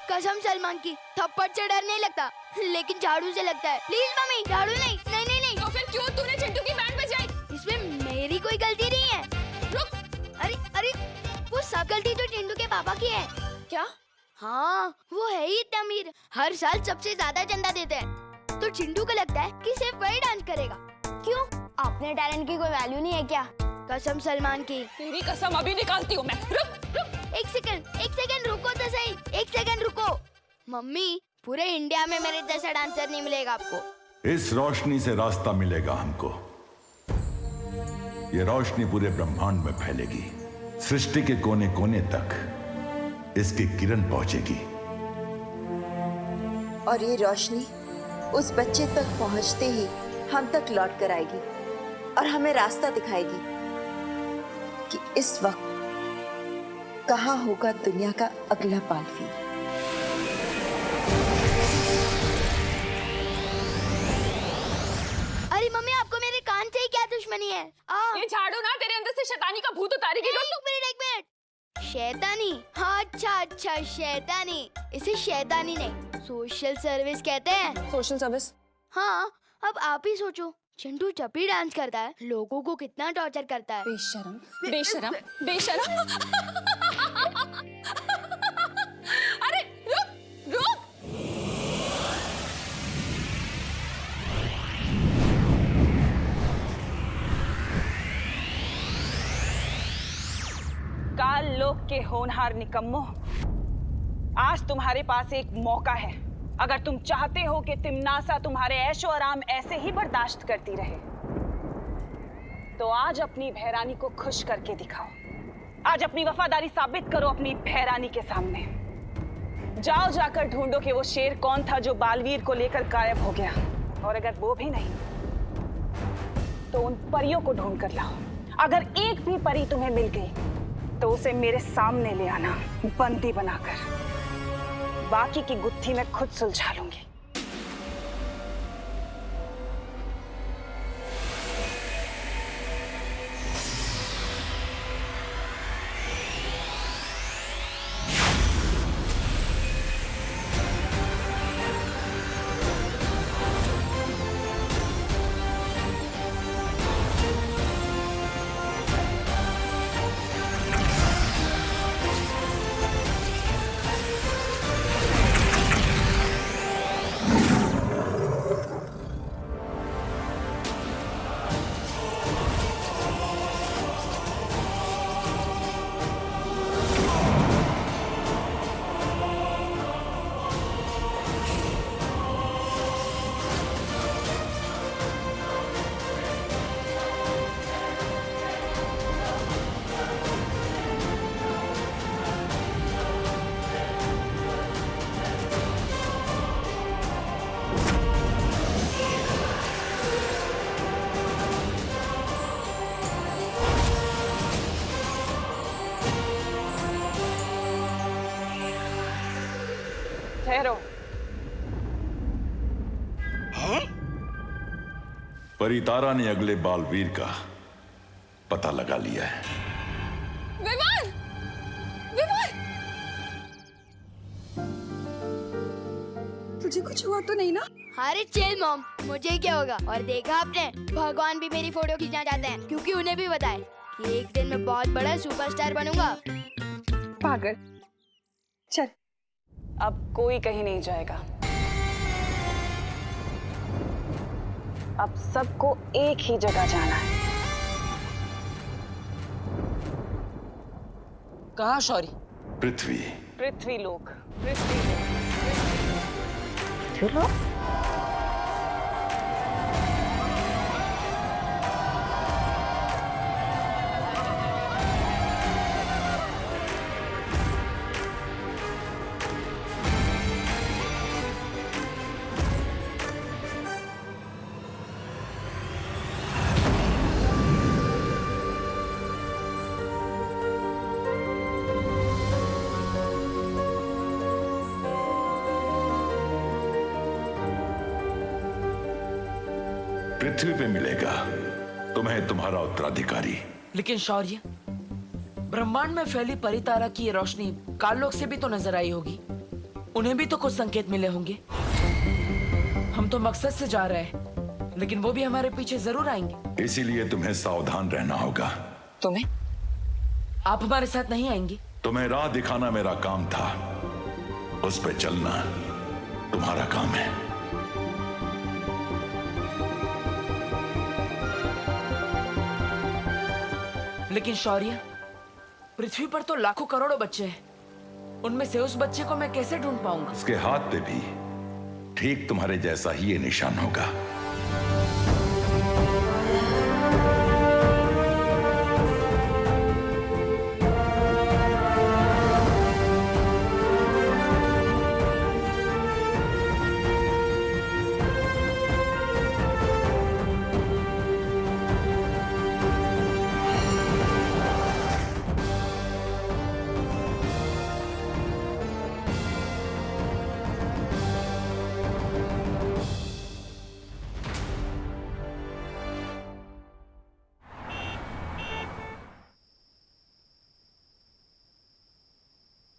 कसम सलमान की, थप्पड़ से डर नहीं लगता, लेकिन झाड़ू से लगता है। प्लीज मम्मी, झाड़ू नहीं, नहीं नहीं नहीं। तो फिर क्यों तूने चिंटू की बैंड बजाई? इसमें मेरी कोई गलती नहीं है। रुक। अरे अरे, वो सब गलती तो चिंटू के पापा की है। क्या? हाँ, वो है ही इतना अमीर, हर साल सबसे ज्यादा चंदा देते हैं। तो चिंटू को लगता है कि सिर्फ वही डांस करेगा। क्यों? अपने टैलेंट की कोई वैल्यू नहीं है क्या? कसम सलमान की। तेरी कसम अभी निकालती हूँ मैं। रुक रुक। एक सेकंड रुको तो सही, एक सेकंड रुको। मम्मी, पूरे इंडिया में मेरे जैसा डांसर नहीं मिलेगा आपको। इस रोशनी से रास्ता मिलेगा हमको। ये रोशनी पूरे ब्रह्मांड में फैलेगी, सृष्टि के कोने कोने तक इसकी किरण पहुंचेगी। और ये रोशनी उस बच्चे तक पहुंचते ही हम तक लौट कर आएगी और हमें रास्ता दिखाएगी कि इस वक्त कहाँ होगा दुनिया का अगला बालवीर। अरे मम्मी, आपको मेरे कान से ही क्या दुश्मनी है? ये झाड़ू ना तेरे अंदर से शैतानी का भूत उतारेगी। एक मिनट। शैतानी? हाँ, अच्छा, शैतानी। इसे शैतानी नहीं, सोशल सर्विस कहते हैं। Social service? हाँ, अब आप ही सोचो, चिंटू जब भी डांस करता है लोगों को कितना टॉर्चर करता है। बेशरम, बेशरम, बेशरम। अरे रुक रुक। काल लोक के होनहार निकम्मो, आज तुम्हारे पास एक मौका है। अगर तुम चाहते हो कि तिमनासा तुम्हारे ऐशो आराम ऐसे ही बर्दाश्त करती रहे, तो आज अपनी भैरानी को खुश करके दिखाओ। आज अपनी वफादारी साबित करो अपनी भैरानी के सामने। जाओ, जाकर ढूंढो कि वो शेर कौन था जो बालवीर को लेकर गायब हो गया। और अगर वो भी नहीं, तो उन परियों को ढूंढ कर लाओ। अगर एक भी परी तुम्हें मिल गई तो उसे मेरे सामने ले आना, बंदी बनाकर। बाकी की गुत्थी मैं खुद सुलझा लूंगी। ठहरो। परितारा ने अगले बालवीर का पता लगा लिया है। विमान! विमान! तुझे कुछ हुआ तो नहीं ना? अरे चिल मॉम, मुझे क्या होगा? और देखा आपने, भगवान भी मेरी फोटो खींचना चाहते हैं, क्योंकि उन्हें भी बताए कि एक दिन मैं बहुत बड़ा सुपरस्टार बनूंगा। पागल। चल, अब कोई कहीं नहीं जाएगा। अब सबको एक ही जगह जाना है। कहाँ शौरी? पृथ्वी। पृथ्वीलोक। पृथ्वीलोक। चलो। पृथ्वी पे मिलेगा तुम्हें तुम्हारा उत्तराधिकारी। लेकिन शौर्य, ब्रह्मांड में फैली परितारा की ये रोशनी काललोक से भी तो नजर आई होगी। उन्हें भी तो कुछ संकेत मिले होंगे। हम तो मकसद से जा रहे हैं, लेकिन वो भी हमारे पीछे जरूर आएंगे। इसीलिए तुम्हें सावधान रहना होगा। तुम्हें? आप हमारे साथ नहीं आएंगे? तुम्हें राह दिखाना मेरा काम था, उस पे चलना तुम्हारा काम है। लेकिन शौर्य, पृथ्वी पर तो लाखों करोड़ों बच्चे हैं। उनमें से उस बच्चे को मैं कैसे ढूंढ पाऊंगा? उसके हाथ पे भी ठीक तुम्हारे जैसा ही ये निशान होगा।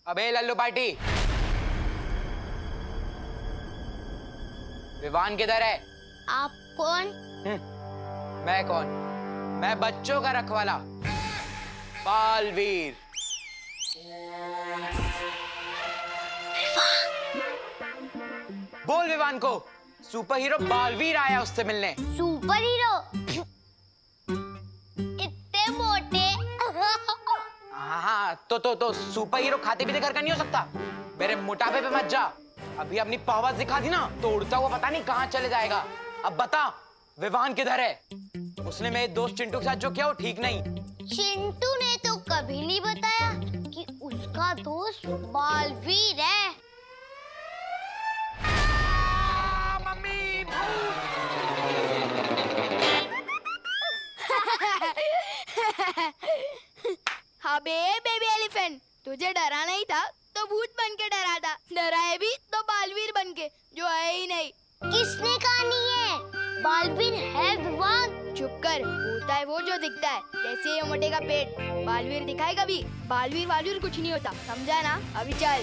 अबे लल्लू पार्टी, विवान किधर है? आप कौन? मैं कौन? मैं बच्चों का रखवाला, बालवीर। बोल विवान को, सुपर हीरो बालवीर आया उससे मिलने। Super hero? इतने मोटे? हाँ, तो सुपर हीरो खाते पीते घर का नहीं हो सकता। मेरे मोटापे पे मत जा। अभी अपनी पावर दिखा दी ना तो उड़ता हुआ पता नहीं कहाँ चले जाएगा। अब बता, विवान किधर है? उसने मेरे दोस्त चिंटू के साथ जो किया वो ठीक नहीं। चिंटू ने तो कभी नहीं बताया कि उसका दोस्त बालवीर है। मम्मी, हाँ बे बेबी एलिफेंट, तुझे डरा नहीं था तो भूत बन के डरा था, डराए भी तो बालवीर बन के, जो है ही नहीं। किसने कहा नहीं है? बालवीर है विवान। चुप कर, होता है वो जो दिखता है, जैसे ये मोटे का पेट। बालवीर दिखाए कभी? बालवीर कुछ नहीं होता, समझा ना? अभी चल।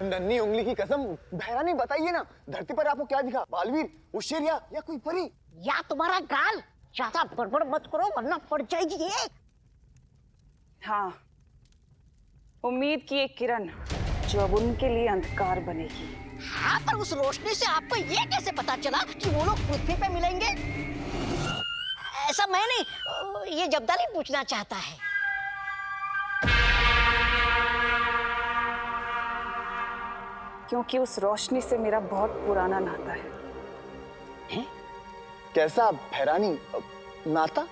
नन्ही उंगली की कसम, बहरा नहीं, बताइए ना, धरती पर आपको क्या दिखा? बालवीर, उस शेर या कोई परी? या तुम्हारा गाल? ज्यादा बड़बड़ मत करो वरना पड़ जाएगी ये। हाँ, उम्मीद की एक किरण जो अब उनके लिए अंधकार बनेगी। हाँ, पर उस रोशनी से आपको ये कैसे पता चला कि वो लोग पृथ्वी पे मिलेंगे? ऐसा मैं नहीं, ये जब्दाली पूछना चाहता है। क्योंकि उस रोशनी से मेरा बहुत पुराना नाता है। कैसा बहरानी नाता?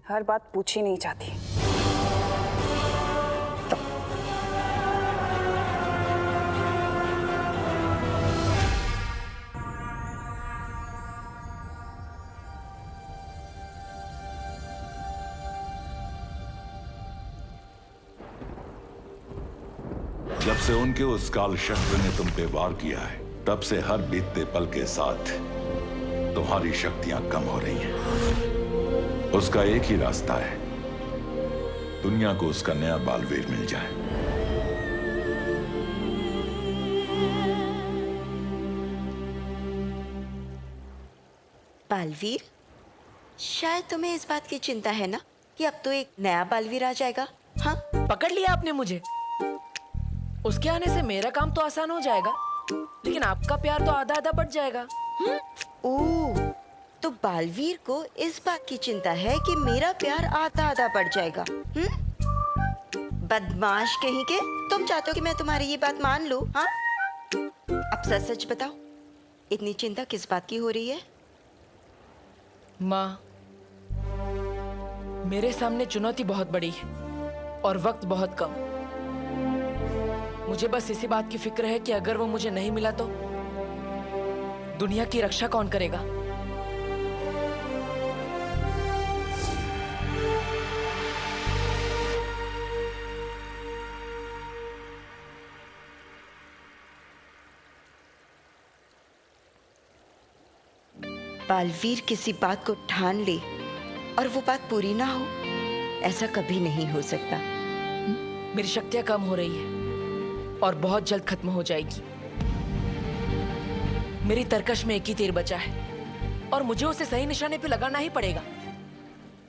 हर बात पूछी नहीं जाती। जब से उनके उस काल शस्त्र ने तुम पे वार किया है, तब से हर बीतते पल के साथ तुम्हारी शक्तियां कम हो रही हैं। उसका एक ही रास्ता है, दुनिया को उसका नया बालवीर मिल जाए। बालवीर? शायद तुम्हें इस बात की चिंता है ना कि अब तो एक नया बालवीर आ जाएगा। हाँ, पकड़ लिया आपने मुझे। उसके आने से मेरा काम तो आसान हो जाएगा, लेकिन आपका प्यार तो आधा आधा बढ़ जाएगा। ओह, तो बालवीर को इस बात की चिंता है कि मेरा प्यार आधा आधा बढ़ जाएगा। बदमाश कहीं के, तुम चाहते हो कि मैं तुम्हारी ये बात मान लूं? हाँ, अब सच सच बताओ, इतनी चिंता किस बात की हो रही है? माँ, मेरे सामने चुनौती बहुत बड़ी है और वक्त बहुत कम। मुझे बस इसी बात की फिक्र है कि अगर वो मुझे नहीं मिला तो दुनिया की रक्षा कौन करेगा? बालवीर किसी बात को ठान ले और वो बात पूरी ना हो ऐसा कभी नहीं हो सकता। मेरी शक्तियां कम हो रही है और बहुत जल्द खत्म हो जाएगी। मेरी तरकश में एक ही तीर बचा है और मुझे उसे सही निशाने पे लगाना ही पड़ेगा।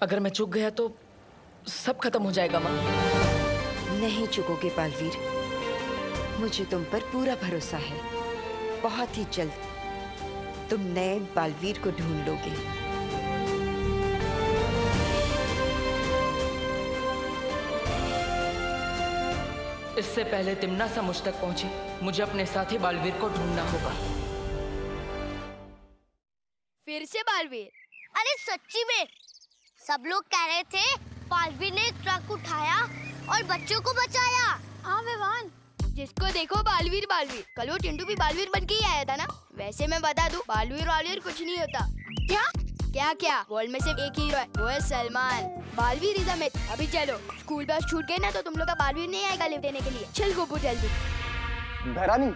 अगर मैं चूक गया तो सब खत्म हो जाएगा माँ। नहीं चुकोगे बालवीर, मुझे तुम पर पूरा भरोसा है। बहुत ही जल्द तुम नए बालवीर को ढूंढ लोगे। इससे पहले तिम्नासा मुझ तक पहुंचे, मुझे अपने साथी बालवीर को ढूंढना होगा। फिर से बालवीर? अरे सच्ची में सब लोग कह रहे थे बालवीर ने एक ट्रक उठाया और बच्चों को बचाया। हाँ विवान, जिसको देखो बालवीर बालवीर। कल वो चिंटू भी बालवीर बन के ही आया था ना। वैसे मैं बता दूं, बालवीर वालवीर कुछ नहीं होता। क्या क्या क्या, वर्ल्ड में सिर्फ एक हीरो है, वो है Salman. Baalveer is a myth. अभी चलो, स्कूल बस छूट गए ना तो तुम लोग का बालवीर नहीं आएगा लिफ्ट देने के लिए। चल गोपू जल्दी। भैरानी,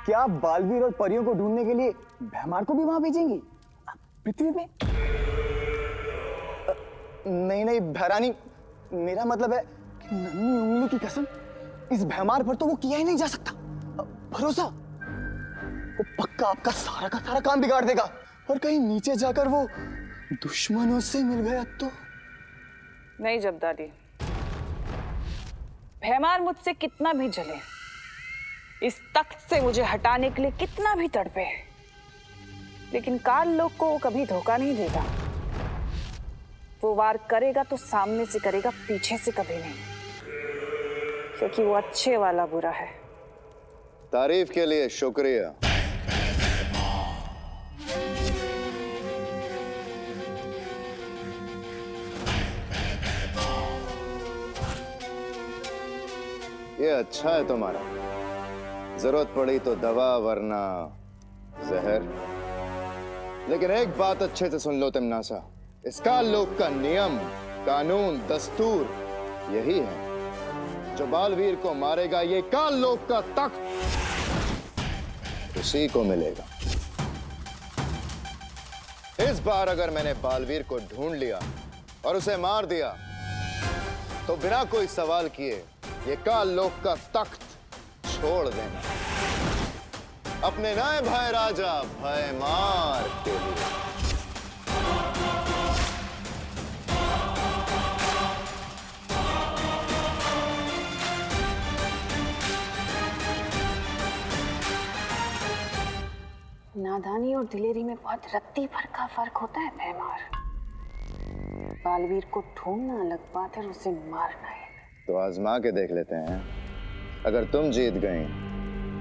क्या आप बालवीर और परियों को ढूंढने के लिए भैमार को भी वहां भेजेंगी पृथ्वी पे? नहीं नहीं भैरानी, मेरा मतलब है कि नन्ही उंगली की कसम, इस भैमार पर तो वो किया ही नहीं जा सकता। भरोसा, वो पक्का आपका सारा का सारा काम बिगाड़ देगा। और कहीं नीचे जाकर वो दुश्मनों से मिल गया तो? नहीं जब्दाली, भैमार मुझसे कितना भी जले, इस तख्त से मुझे हटाने के लिए कितना भी तड़पे, लेकिन काल लोग को वो कभी धोखा नहीं देगा। वो वार करेगा तो सामने से करेगा, पीछे से कभी नहीं, क्योंकि वो अच्छे वाला बुरा है। तारीफ के लिए शुक्रिया। ये अच्छा है तुम्हारा। जरूरत पड़ी तो दवा, वरना जहर। लेकिन एक बात अच्छे से सुन लो तिम्नासा, इस काल लोक का नियम, कानून, दस्तूर यही है। जो बालवीर को मारेगा, ये काल लोक का तख्त उसी को मिलेगा। इस बार अगर मैंने बालवीर को ढूंढ लिया और उसे मार दिया तो बिना कोई सवाल किए ये काल लोक का तख्त छोड़ देना अपने नए भाई राजा भयमार के लिए। नादानी और दिलेरी में बहुत रत्ती भर का फर्क होता है भैमार। बालवीर को ढूंढना अलग बात है, उसे मारना है। तो आजमा के देख लेते हैं। अगर तुम जीत गई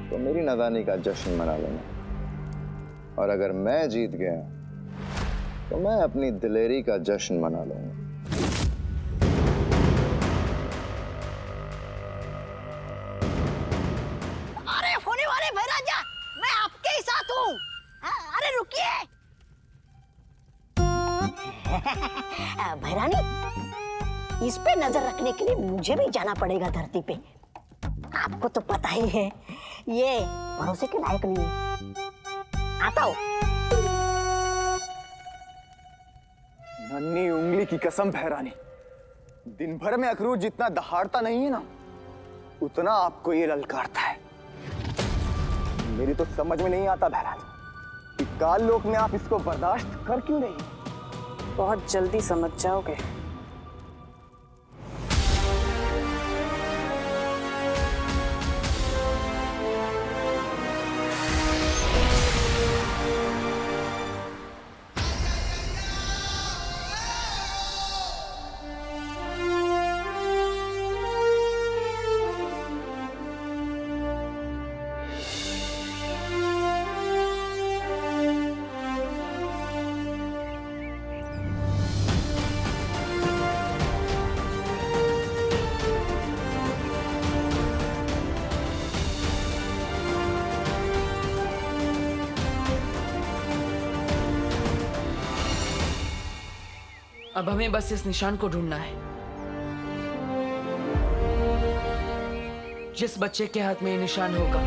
तो मेरी नादानी का जश्न मना लेना, और अगर मैं जीत गया तो मैं अपनी दिलेरी का जश्न मना लूंगा। अरे होने वाले भाई राजा, मैं आपके ही साथ हूँ। अरे रुकिए। भैरानी, इस पे नजर रखने के लिए मुझे भी जाना पड़ेगा धरती पे। आपको तो पता ही है ये भरोसे के लायक नहीं है। आता हूँ। नन्ही उंगली की कसम भैरानी, दिन भर में अखरूट जितना दहाड़ता नहीं है ना, उतना आपको ये ललकारता है। मेरी तो समझ में नहीं आता भैरानी कि काल लोक में आप इसको बर्दाश्त कर क्यों रही? बहुत जल्दी समझ जाओगे। अब हमें बस इस निशान को ढूंढना है। जिस बच्चे के हाथ में ये निशान होगा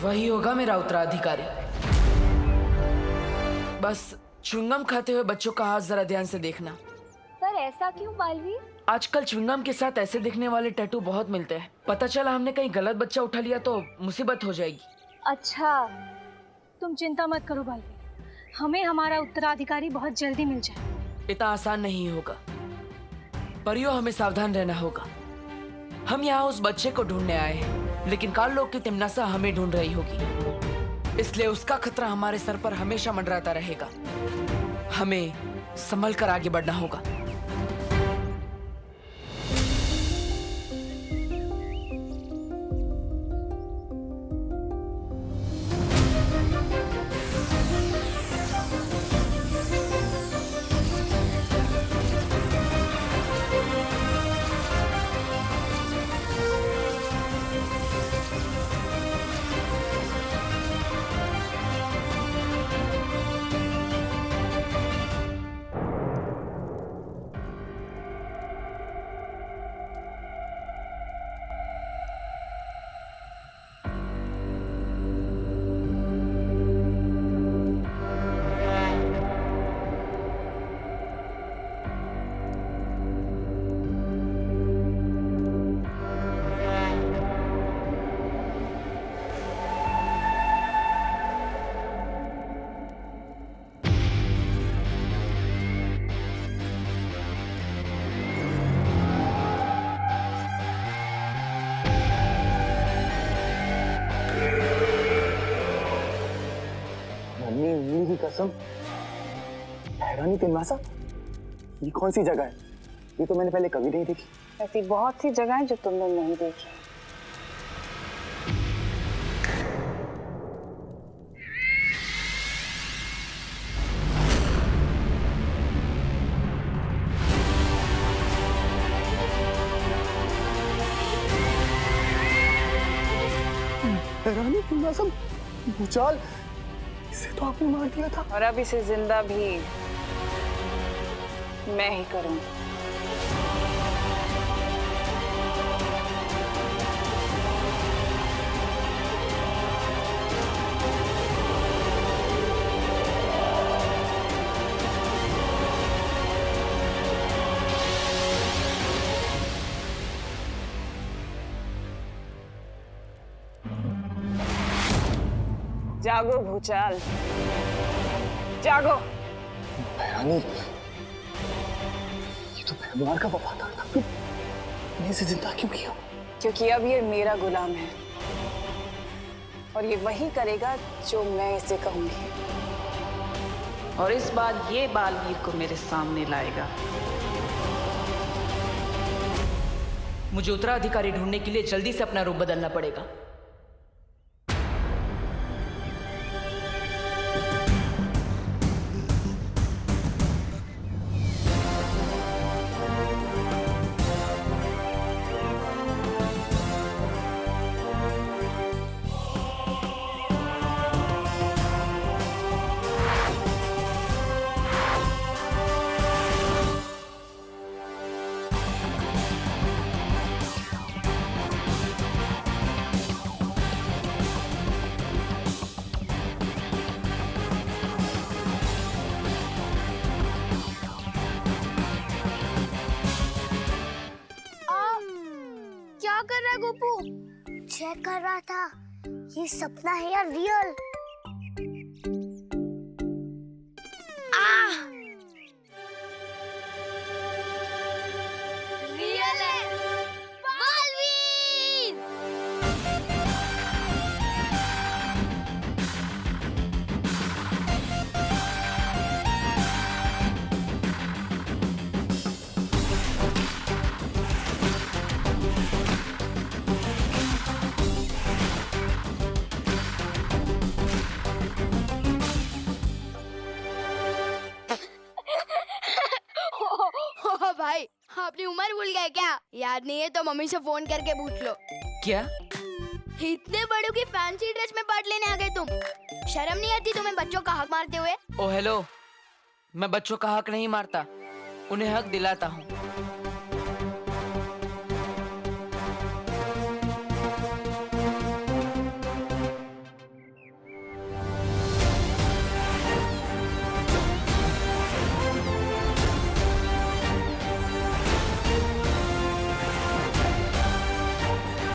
वही होगा मेरा उत्तराधिकारी। बस च्युइंगम खाते हुए बच्चों का हाथ जरा ध्यान से देखना। पर ऐसा क्यों बालवीर? आजकल च्युइंगम के साथ ऐसे दिखने वाले टैटू बहुत मिलते हैं। पता चला हमने कहीं गलत बच्चा उठा लिया तो मुसीबत हो जाएगी। अच्छा, तुम चिंता मत करो बालवीर, हमें हमारा उत्तराधिकारी बहुत जल्दी मिल जाए। इतना आसान नहीं होगा परियो, हमें सावधान रहना होगा। हम यहाँ उस बच्चे को ढूंढने आए हैं, लेकिन काल लोग की तिमनासा हमें ढूंढ रही होगी, इसलिए उसका खतरा हमारे सर पर हमेशा मंडराता रहेगा। हमें संभल कर आगे बढ़ना होगा। मम्मी उंगली की कसम, हैरानी तिमनासा, ये कौन सी जगह है? ये तो मैंने पहले कभी नहीं देखी। ऐसी बहुत सी जगह है जो तुमने नहीं देखी। हैरानी तिमनासा, भूचाल, इसे तो आपने मार दिया था। और अब इसे जिंदा भी मैं ही करूंगी। जागो भूचाल, जागो। हैरानी, ये तो भगवान का वफादार था, मैंने इसे जिंदा क्यों किया? क्योंकि अब ये मेरा गुलाम है और ये वही करेगा जो मैं इसे कहूंगी। और इस बार ये बालवीर को मेरे सामने लाएगा। मुझे उत्तराधिकारी ढूंढने के लिए जल्दी से अपना रूप बदलना पड़ेगा। क्या कर रहा है गोपू? चेक कर रहा था ये सपना है या रियल। रियल है। बालवीर! भाई, अपनी उम्र भूल गए क्या? याद नहीं है तो मम्मी से फोन करके पूछ लो। क्या? इतने बड़ों की फैंसी ड्रेस में पार्ट लेने आ गए तुम? शर्म नहीं आती तुम्हें बच्चों का हक मारते हुए? ओ हेलो, मैं बच्चों का हक नहीं मारता, उन्हें हक दिलाता हूँ।